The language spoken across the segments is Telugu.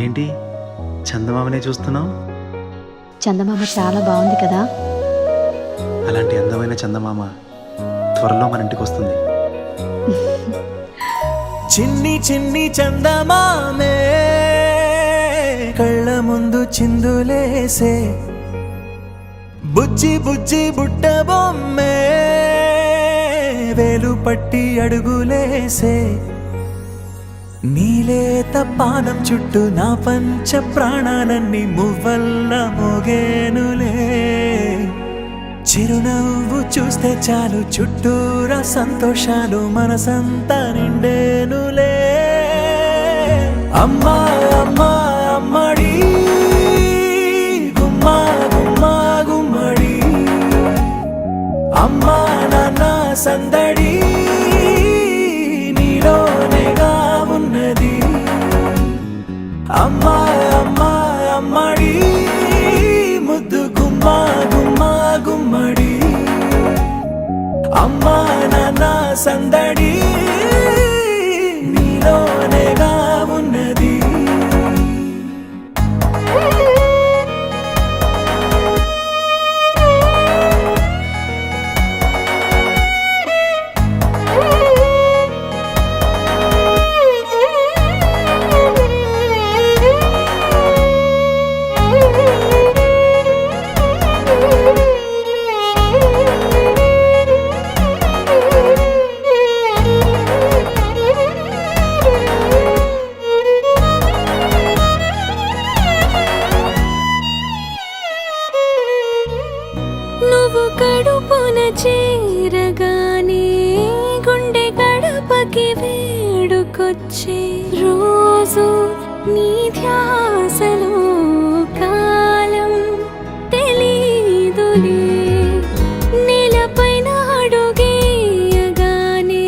ఏంటి చందమామనే చూస్తున్నావు? చందమామ చాలా బాగుంది కదా. అలాంటి అందమైన చందమామ త్వరలో మన ఇంటికి వస్తుంది. చిన్ని చిన్ని చందమామే కళ్ళ ముందు చిందులేసే, బుజ్జి బుజ్జి బుట్ట బొమ్మే వేలు పట్టి అడుగులేసే, నీలేత పానం చుట్టూ నా పంచ ప్రాణాలన్నీ మువ్వల్ల మోగేనులే. చిరునవ్వు చూస్తే చాలు చుట్టూరా సంతోషాలు మనసంతా నిండేనులే. అమ్మా అమ్మా అమ్మడి గుమ్మా గుమ్మా గుమ్మడి, అమ్మా నాన్న సందడి నీలోనేగా ఉన్నది. అమ్మా అమ్మా అమ్మడి ముద్దు గుమ్మా గుమ్మా గుమ్మడి, అమ్మా నాన్న సందడి నీలోనేగా ఉన్నది. నువ్వు కడుపున చేరగానే గుండె గడపకి వేడుకొచ్చే, రోజు నీ ధ్యాసలో కాలం తెలీదులే. నేలపైన అడుగేయగానే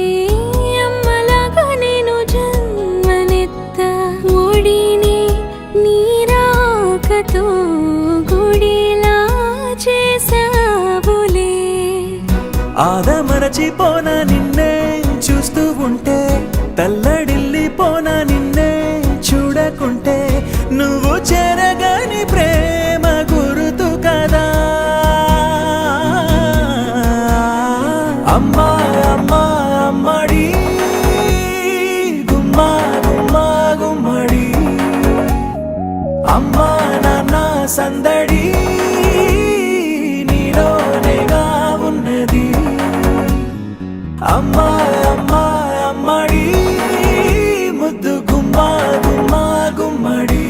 అమ్మలాగా నేను జన్మనెత్త, ఒడిని నీ రాకతో గుడిలా చేసావులే. ఆదమరచిపోన నిన్నే చూస్తూ ఉంటే, తల్లడిల్లిపోన నిన్నే చూడకుంటే, నువ్వు చెరగని ప్రేమ గురుతు కదా. అమ్మా అమ్మా అమ్మడి గుమ్మా గుమ్మా గుమ్మడి, అమ్మా నాన్న సందడి నీలోనేగా ఉన్నది. అమ్మా అమ్మా అమ్మడి ముద్దు గుమ్మా గుమ్మా గుమ్మడి,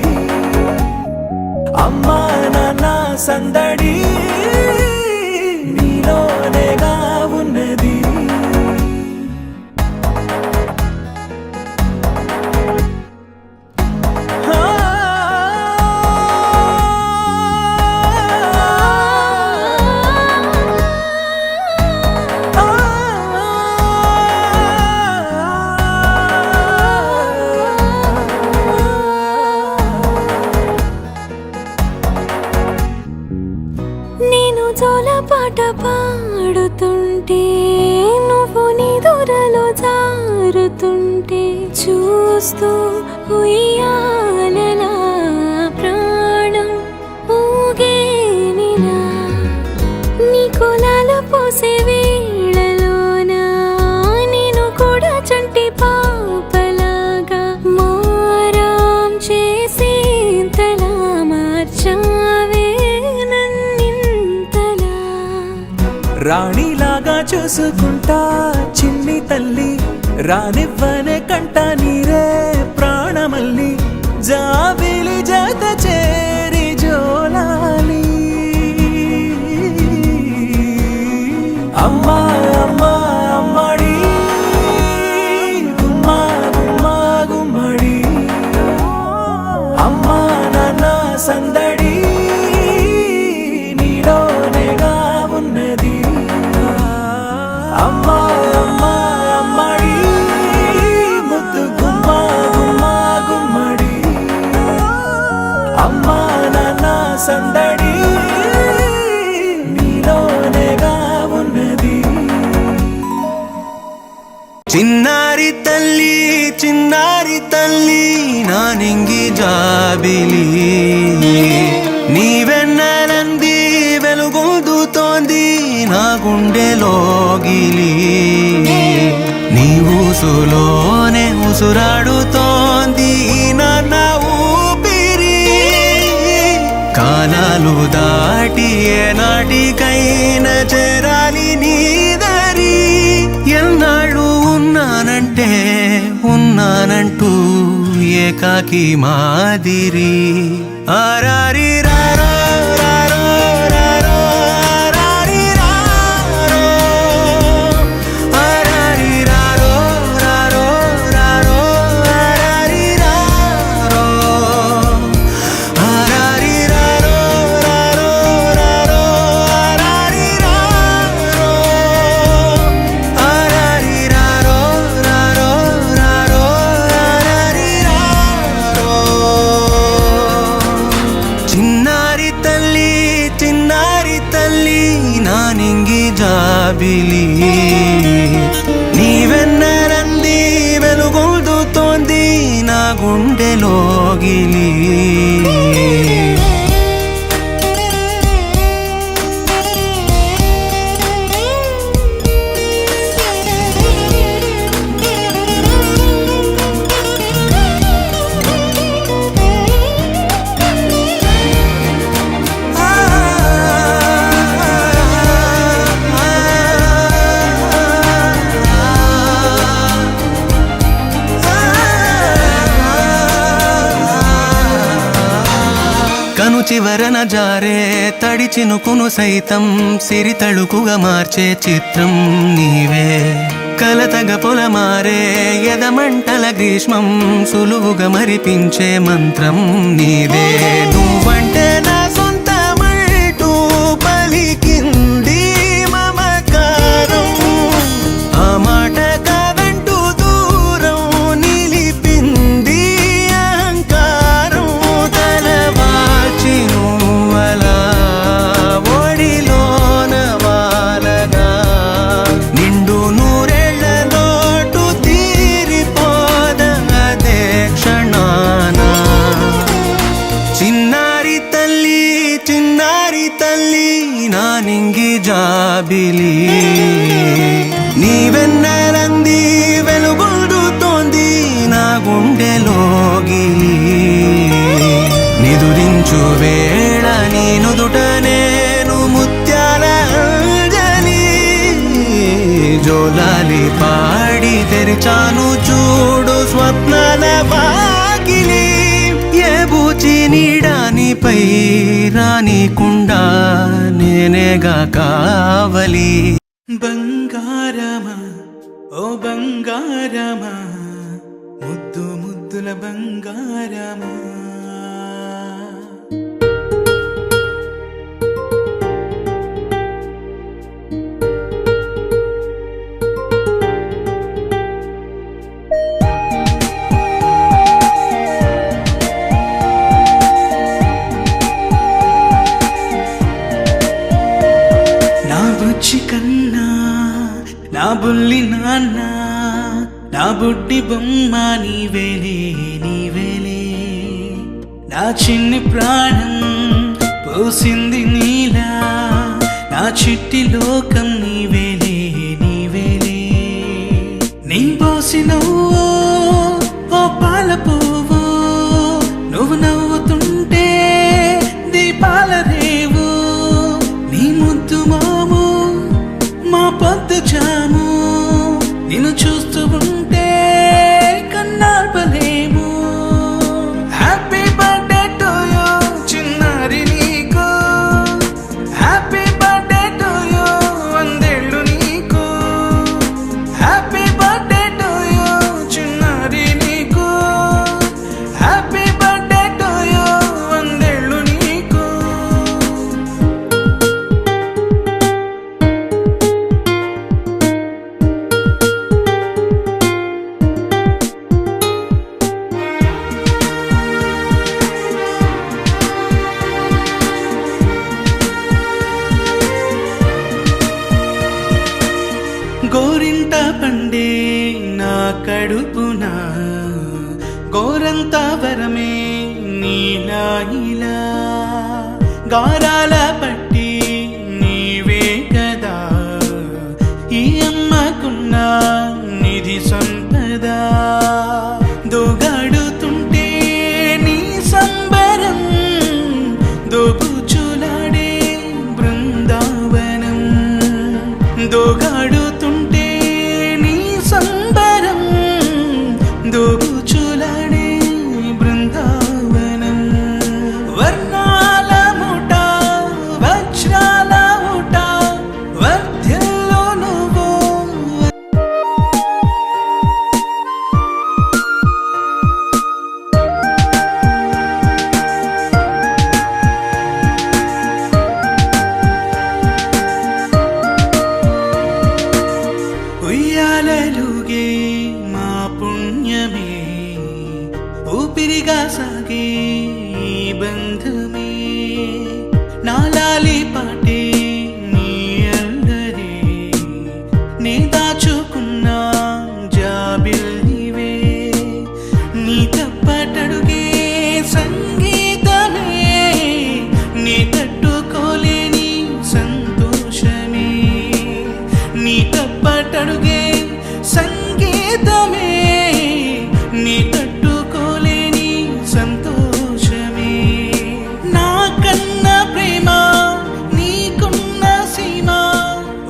అమ్మా నాన్న సందడి నీలోనేగా ఉన్నది. నేను జోలపాట పాడుతుంటే, నువ్వు నిదురలో జారుతుంటే, చూస్తూ ఉయ్యాలలా ప్రాణం ఊగేనిలా. నీ కులాల పోసే వేళలోన నేను కూడా చంటి పాపలాగా మారాం చేసేంతలా మార్చావే నన్నింతలా. రాణిలాగా చూసుకుంటా చిన్ని తల్లి, రానివ్వనే కంట నీరే ప్రాణమల్లి, జాబిలి జత చేరి జోలాలి. అమ్మా అమ్మా అమ్మడి గుమ్మా గుమ్మా గుమ్మడి, అమ్మా నాన్న సందడి నీలోనేగా ఉన్నది. అమ్మా అమ్మా అమ్మడి ముద్దు గుమ్మా గుమ్మా గుమ్మడి, అమ్మా నాన్న సందడి నీలోనేగా ఉన్నది. చిన్నారి తల్లి చిన్నారి తల్లి నా నింగి జాబిలి నీవెన్నెలంది వెలుగొందుతోంది నా గుండెలోగిలి నీ ఊసులోనే ఉసురాడుతోంది నా ఊపిరి కాలాలు దాటి ఏనాటికైనా చేరాలి నీ దరి ఎన్నాళ్ళు ఉన్నానంటూ ఏకాకి మాదిరి ఆరారి రారో రారో రారో ఆరారి రారో ఆరారి రారో రారో రారో ఆరారి రారో ఆరారి రారో రారో రారో ఆరారి రారో ఆరారి రారో రారో రారో ఆరారి రారో చిన్నారి తల్లి నా నింగి జాబిలి నీవెన్నెలంది వెలుగొందుతోంది నా గుండెలోగిలి కను చివరన జారే తడి చినుకును సైతం సిరి తళుకుగా మార్చే చిత్రం నీవే కలతగ పొలమారే ఎదమంటల గ్రీష్మం సులువుగా మరిపించే మంత్రం నీదే నువ్వంటే నా సొంతమంటూ పలికింది మమకారం ఆ మాట కాదంటూ దూరం నిలిపింది అహంకారం తలవాల్చి నువ్వలా ఒడిలోన వాలగా నిండు నూరేళ్ల లోటు తీరిపోదదే క్షణాన చిన్నారి తల్లి నా నింగి జాబిలి నీవెన్నెలంది వెలుగొందుతోంది నా గుండెలోగిలి నిదురించు వేళ నీ నుదుట నేను ముత్యాల అంజలి జోలాలి పాడి తెరిచాను చూడు స్వప్నాల వాకిలి ఏ బూచి నీడానిపై రానికుండా నేనేగా కావలి బంగారమా ఓ బంగారమా ముద్దు ముద్దుల బంగారమా నా బుజ్జి కన్నా నా బుల్లి నాన్న నా బుడ్డి బొమ్మ నీవేలే నా చిన్ని ప్రాణం పోసింది నీలా నా చిట్టి లోకం నీవేలే నీ పోసినవ్వో ఓ పాల పువ్వు నువ్వు నవ్వుతుంటే దీపాల రేవు నీ ముద్దు మాము మా పొద్దు జాము నిన్ను చూస్తూ ఉంటే కన్నార్పలేము హ్యాపీ బర్త్డే టు యూ చిన్నారి నీకు హ్యాపీ బర్త్డే టు యూ వందేళ్ళు నీకు హ్యాపీ బర్త్డే టు యూ చిన్నారి నీకు హ్యాపీ బర్త్డే టు యూ వందేళ్ళు నీకు గోరింట పండే నా కడుపునా గోరంత వరమే నీలా ఇలా గారాల పట్టి నీవే కదా ఈ అమ్మకున్న నిధి సంపద దోగాడుతుంటే నీ సంబరం దోబుచులాడే బృందావనం దోగాడుతుంటే నీ సంబరం దోబుచులాడే బృందావనం వర్ణాల ముఠ వజ్రాల ముఠ వర్ధ్యంలో నువ్వు ఉయ్యాలలుగే మా పుణ్యమే ఊపిరిగా సాగే ఈ బంధమే నాలాలి పాటే నీ అల్లరే నే దాచుకున్న జాబిల్లివే నీ తప్పటడుగే సంగీతమే నీ తట్టుకోలేని సంతోషమే నీ తప్పటడుగే సంగీతమే నీ తట్టుకోలేని సంతోషమే నా కన్న ప్రేమ నీకున్న సీమ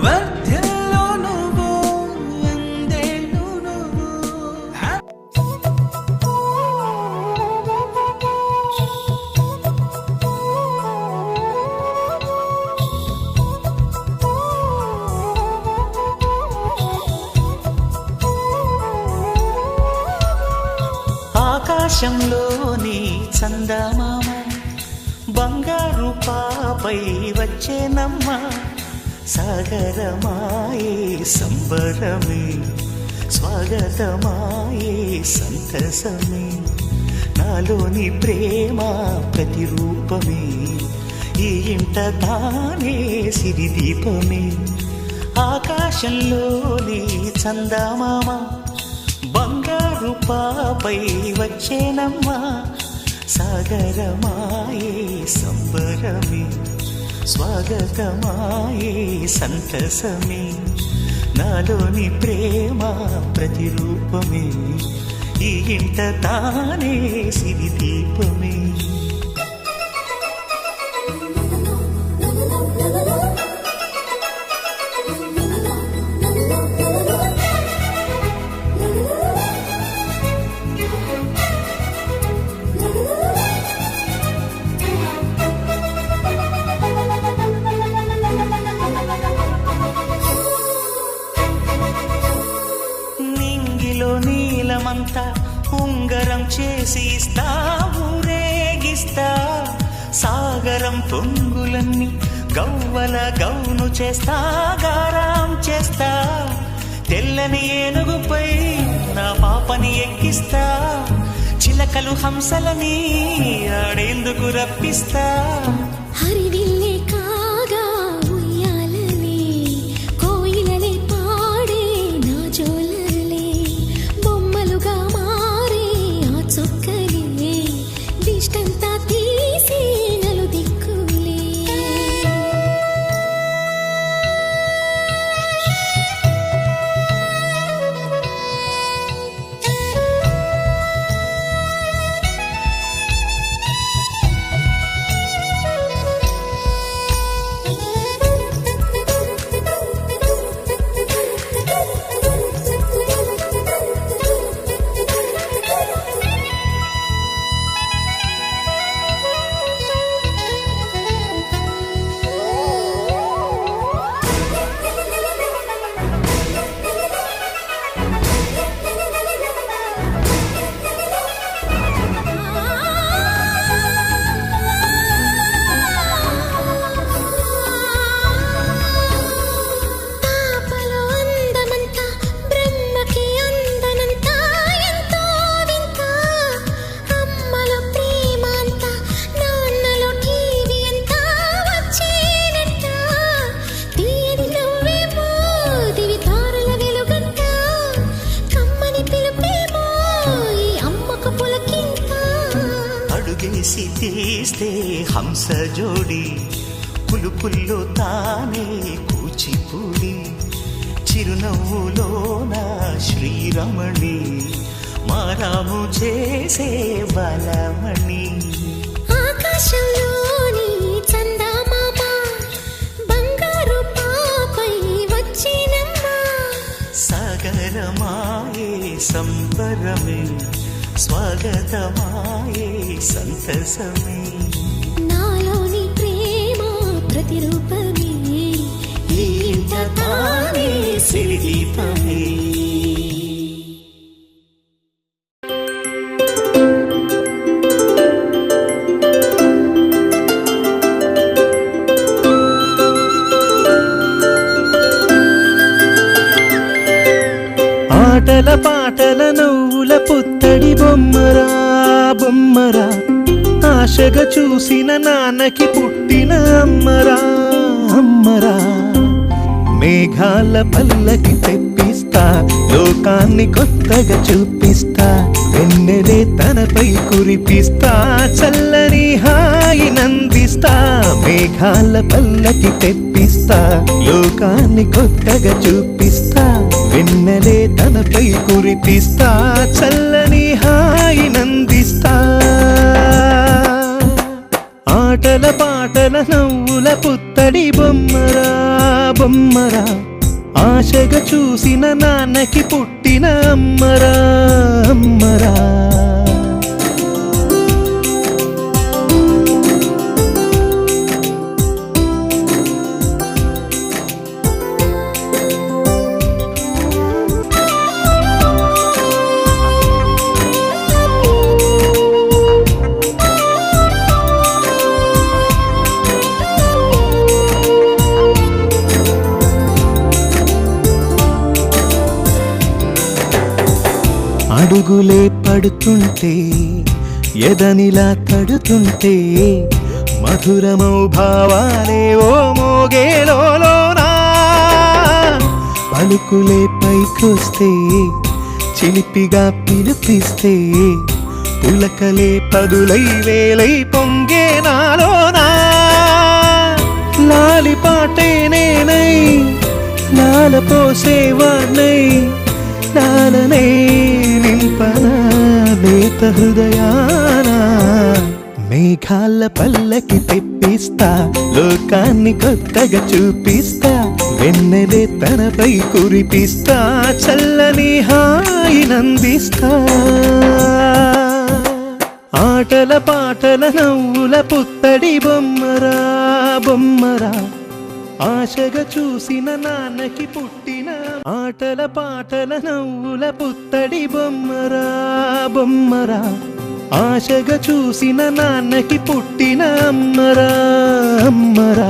వర్ధ్యంలో నువ్వు వందేళ్ళు నువ్వు ఆకాశంలోని చందమామ బంగారు పాపై వచ్చేనమ్మ సాగరమాయే సంబరమే స్వాగతమాయే సంతసమే నాలోని ప్రేమ ప్రతిరూపమే ఈ ఇంట తానే సిరిదీపమే ఆకాశంలోని చందమామ బంగారు పాపై వచ్చేనమ్మా సాగరమాయే సంబరమే స్వాగతమాయే సంతసమే నాలోని ప్రేమ ప్రతిరూపమే ఈ ఇంట తానే సిరిదీపమే నీలమంతా ఉంగరం చేసి ఇస్తా ఊరేగిస్తా సాగరం పొంగులన్నీ గవ్వల గౌను చేస్తా గారాం చేస్తా తెల్లని ఏనుగుపై నా పాపని ఎక్కిస్తా చిలకలు హంసలని ఆడేందుకు రప్పిస్తా హరివిల్లే కాగా ఉయ్యాలలే కోయిలలే పాడే నా జోలలే బొమ్మలుగా మారే ఆ చొక్కలే దిష్టంతా తీసి నలు దిక్కులే తీస్తే హంస జోడి పులుపుల్లో తానే కూచిపూడి చిరునవ్వులోన శ్రీరమణి మారాము చేసే బలమణి ఆకాశంలోని చందమామ బంగారు పాపై వచ్చినమ్మ సాగరమాయే సంబరమే స్వాగతమాయే సంతసమే నాలోని ప్రేమ ప్రతిరూపమే ఈ ఇంట తానే సిరిదీపమే ఆటల పాటల నవ్వుల పుత్తడి బొమ్మరా బొమ్మరా ఆశగా చూసిన నాన్నకి పుట్టిన అమ్మరా అమ్మరా మేఘాల పల్లకి తెప్పిస్తా లోకాన్ని కొత్తగా చూపిస్తా వెన్నెలే తనపై కురిపిస్తా చల్లని హాయి నందిస్తా మేఘాల పల్లకి తెప్పిస్తా లోకాన్ని కొత్తగా చూపిస్తా వెన్నెలే తనపై కురిపిస్తా చల్లని హాయి నందిస్తా ఆటల పాటల నవ్వుల పుత్తడి బొమ్మరా బొమ్మరా ఆశగా చూసిన నాన్నకి పుట్టిన అమ్మరా అమ్మరా అడుగులే పడుతుంటే ఎదనిలా తడుతుంటే మధురమౌ భావాలే ఓ మోగేలోనా పలుకులే పైకొస్తే చిలిపిగా పిలిపిస్తే పులకలే పదులై వేలై పొంగే నాలోనా లాలి పాటే నేనై లాల పోసేవాణ్ణై నాలనే నింపనా లేత హృదయానా మేఘాల పల్లకి తెప్పిస్తా లోకాన్ని కొత్తగా చూపిస్తా వెన్నెలే తనపై కురిపిస్తా చల్లని హాయి నందిస్తా ఆటల పాటల నవ్వుల పుత్తడి బొమ్మరా బొమ్మరా ఆశగా చూసిన నాన్నకి పుట్టిన ఆటల పాటల నవ్వుల పుత్తడి బొమ్మరా బొమ్మరా ఆశగా చూసిన నాన్నకి పుట్టిన అమ్మరా అమ్మరా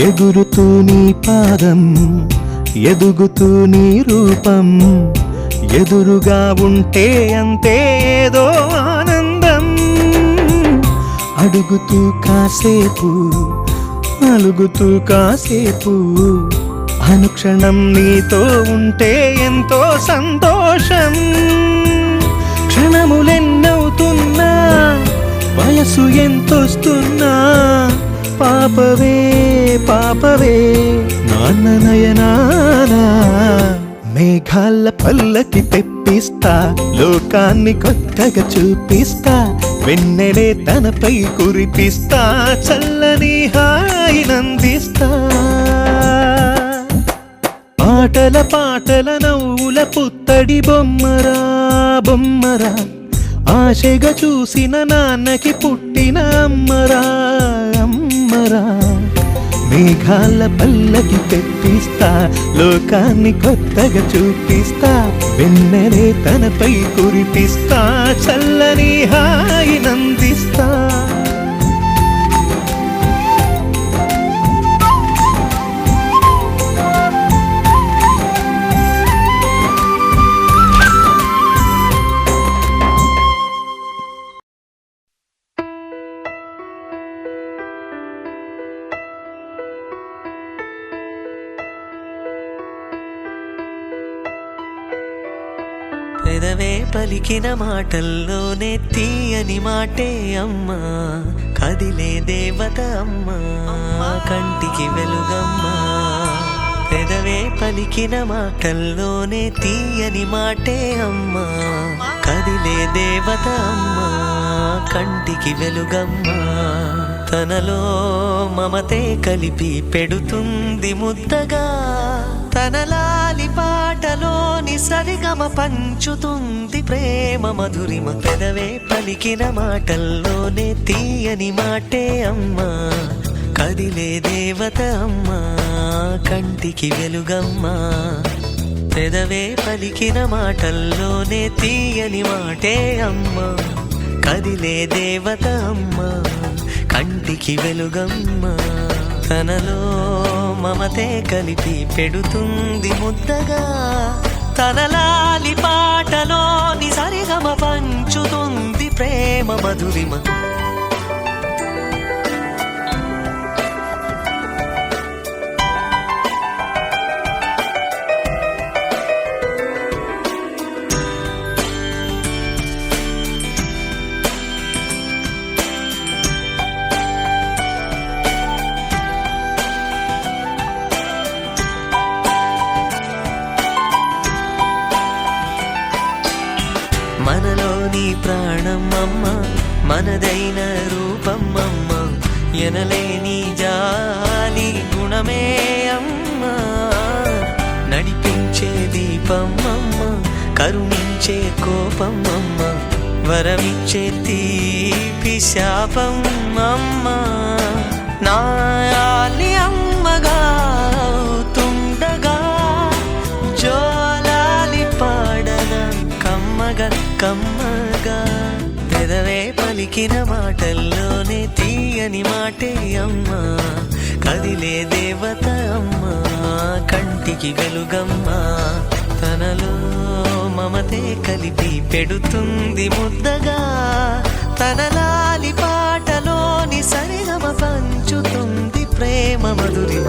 ఎగురుతూ నీ పాదం ఎదుగుతూ నీ రూపం ఎదురుగా ఉంటే అంతే ఏదో ఆనందం అడుగుతూ కాసేపు అలుగుతూ కాసేపు అనుక్షణం నీతో ఉంటే ఎంతో సంతోషం క్షణములెన్నవుతున్నా వయసు ఎంతొస్తున్నా పాపవే పాపవే నాన్న నయనానా మేఘాల పల్లకి తెప్పిస్తా లోకాన్ని కొత్తగా చూపిస్తా వెన్నెలే తనపై కురిపిస్తా చల్లని హాయి నందిస్తా ఆటల పాటల నవ్వుల పుత్తడి బొమ్మరా బొమ్మరా ఆశగా చూసిన నాన్నకి పుట్టిన అమ్మరా అమ్మరా మేఘాల పల్లకి తెప్పిస్తా లోకాన్ని కొత్తగా చూపిస్తా వెన్నెలే తనపై కురిపిస్తా చల్లని హాయి నందిస్తా పెదవే పలికిన మాటల్లోనే తీయని మాటే అమ్మా కదిలే దేవత అమ్మా కంటికి వెలుగమ్మా పెదవే పలికిన మాటల్లోనే తీయని మాటే అమ్మా కదిలే దేవత అమ్మా కంటికి వెలుగమ్మా తనలో మమతే కలిపి పెడుతుంది ముద్దగా తన లాలి పాటలోని సరిగమ పంచుతుంది ప్రేమ మధురిమ పెదవే పలికిన మాటల్లోనే తీయని మాటే అమ్మా కదిలే దేవత అమ్మా కంటికి వెలుగమ్మా పెదవే పలికిన మాటల్లోనే తీయని మాటే అమ్మా కదిలే దేవత అమ్మా కంటికి వెలుగమ్మా తనలో మమతే కలిపి పెడుతుంది ముద్దగా తన లాలి పాటలోని సరిగమ పంచుతుంది ప్రేమ మధురిమ మనలోని ప్రాణమమ్మ మనదైన రూపమ్మమ్మ ఎనలేని జాలి గుణమే అమ్మ నడిపించే దీపమ్మమ్మ కరుణించే కోపమ్మమ్మ వరమిచ్చే తీపి శాపమ్మమ్మ నాయాలి అమ్మగా తుండగా జోలాలి పాడన కమ్మగా కమ్మగా పెదవే పలికిన మాటల్లోనే తీయని మాటే అమ్మా కదిలే దేవత అమ్మా కంటికి వెలుగమ్మా తనలో మమతే కలిపి పెడుతుంది ముద్దగా తన లాలి పాటలోని సరిగమ పంచుతుంది ప్రేమ మధురిమ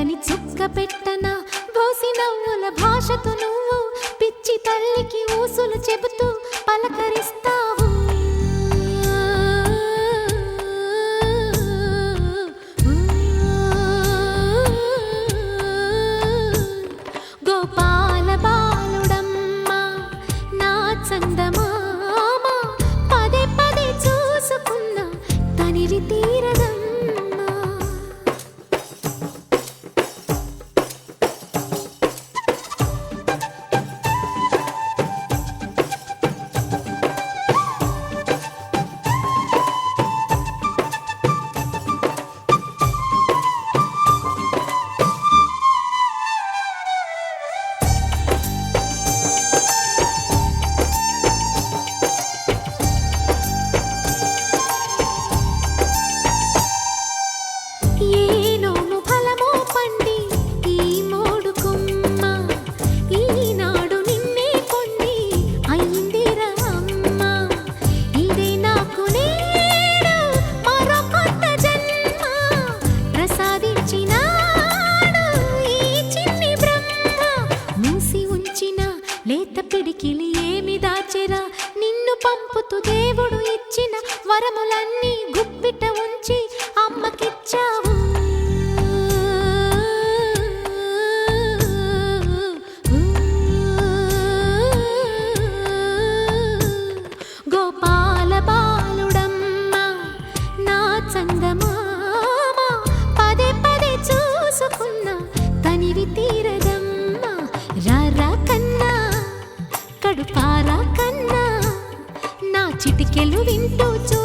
తరగని చుక్క పెట్టనా బోసి నవ్వుల భాషతో నువ్వు పిచ్చి తల్లికి ఊసులు చెబుతూ పలకరిస్తావు గోపాల బాలుడమ్మ నా చందమామ పదే పదే చూసుకున్న తనివి తీరదమ్మా ఏనోము ఫలమో పండి ఈ మోడు కొమ్మ ఈనాడు నిన్నే కొండి అయిందిరా అమ్మ ఇదే నాకు నేడు మరో కొత్త జన్మ ప్రసాదించినాడు ఈ చిన్ని బ్రహ్మ మూసి ఉంచిన లేత పిడికిలి ఏమి దాచెరా నిన్ను పంపుతూ దేవుడు ఇచ్చిన వరములన్నీ గుప్పిట ఉంచి అమ్మకిచ్చావు గోపాల బాలుడమ్మ నా చందమామ పదే పదే చూసుకున్న తనివి తీరదమ్మ రారా కన్నా కడుపారా కన్నా నా చిటికెలు వింటూ చూ